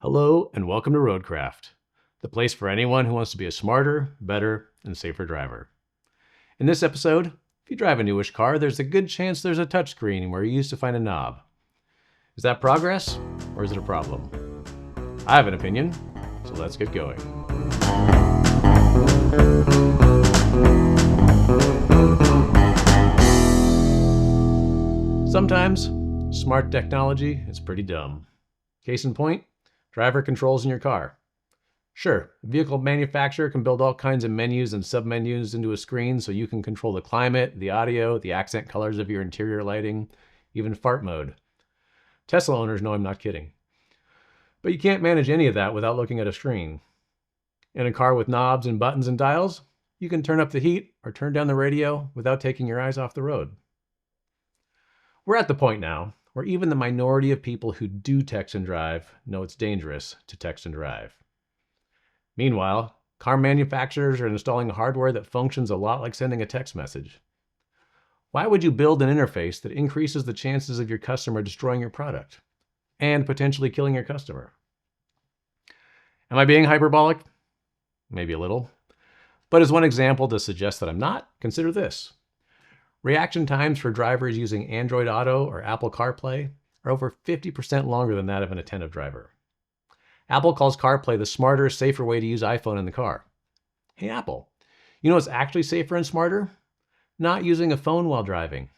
Hello and welcome to Roadcraft, the place for anyone who wants to be a smarter, better, and safer driver. In this episode, if you drive a newish car, there's a good chance there's a touchscreen where you used to find a knob. Is that progress, or is it a problem? I have an opinion, so let's get going. Sometimes, smart technology is pretty dumb. Case in point, driver controls in your car. Sure, a vehicle manufacturer can build all kinds of menus and submenus into a screen so you can control the climate, the audio, the accent colors of your interior lighting, even fart mode. Tesla owners know I'm not kidding. But you can't manage any of that without looking at a screen. In a car with knobs and buttons and dials, you can turn up the heat or turn down the radio without taking your eyes off the road. We're at the point now where even the minority of people who do text and drive know it's dangerous to text and drive. Meanwhile, car manufacturers are installing hardware that functions a lot like sending a text message. Why would you build an interface that increases the chances of your customer destroying your product and potentially killing your customer? Am I being hyperbolic? Maybe a little. But as one example to suggest that I'm not, consider this. Reaction times for drivers using Android Auto or Apple CarPlay are over 50% longer than that of an attentive driver. Apple calls CarPlay the smarter, safer way to use iPhone in the car. Hey Apple, you know what's actually safer and smarter? Not using a phone while driving.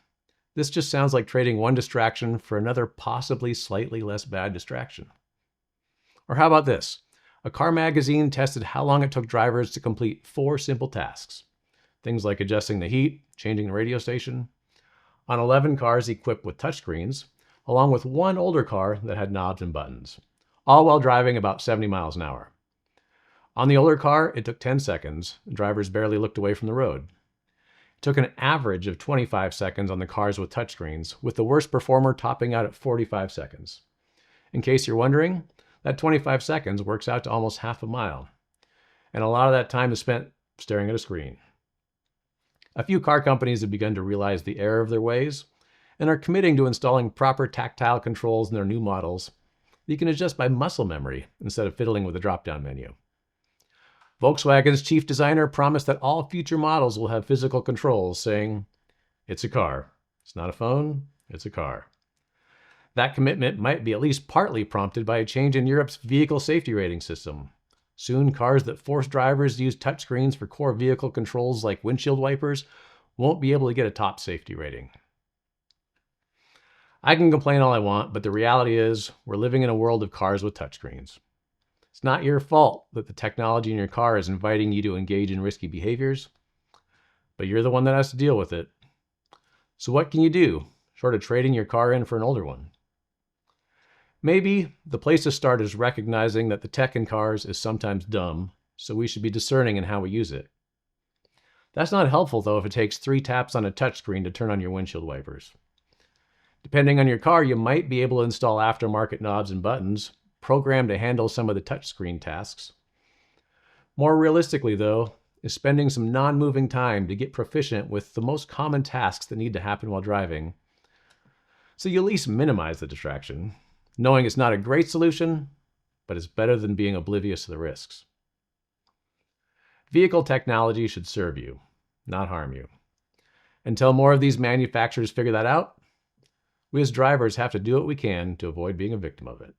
This just sounds like trading one distraction for another possibly slightly less bad distraction. Or how about this? A car magazine tested how long it took drivers to complete 4 simple tasks. Things like adjusting the heat, changing the radio station, on 11 cars equipped with touchscreens, along with one older car that had knobs and buttons, all while driving about 70 miles an hour. On the older car, it took 10 seconds, and drivers barely looked away from the road. It took an average of 25 seconds on the cars with touchscreens, with the worst performer topping out at 45 seconds. In case you're wondering, that 25 seconds works out to almost half a mile, and a lot of that time is spent staring at a screen. A few car companies have begun to realize the error of their ways and are committing to installing proper tactile controls in their new models that you can adjust by muscle memory instead of fiddling with a drop-down menu. Volkswagen's chief designer promised that all future models will have physical controls, saying, "It's a car. It's not a phone, it's a car." That commitment might be at least partly prompted by a change in Europe's vehicle safety rating system. Soon, cars that force drivers to use touchscreens for core vehicle controls like windshield wipers won't be able to get a top safety rating. I can complain all I want, but the reality is we're living in a world of cars with touchscreens. It's not your fault that the technology in your car is inviting you to engage in risky behaviors, but you're the one that has to deal with it. So what can you do, short of trading your car in for an older one? Maybe the place to start is recognizing that the tech in cars is sometimes dumb, so we should be discerning in how we use it. That's not helpful, though, if it takes 3 taps on a touchscreen to turn on your windshield wipers. Depending on your car, you might be able to install aftermarket knobs and buttons, programmed to handle some of the touchscreen tasks. More realistically, though, is spending some non-moving time to get proficient with the most common tasks that need to happen while driving, so you at least minimize the distraction, knowing it's not a great solution, but it's better than being oblivious to the risks. Vehicle technology should serve you, not harm you. Until more of these manufacturers figure that out, we as drivers have to do what we can to avoid being a victim of it.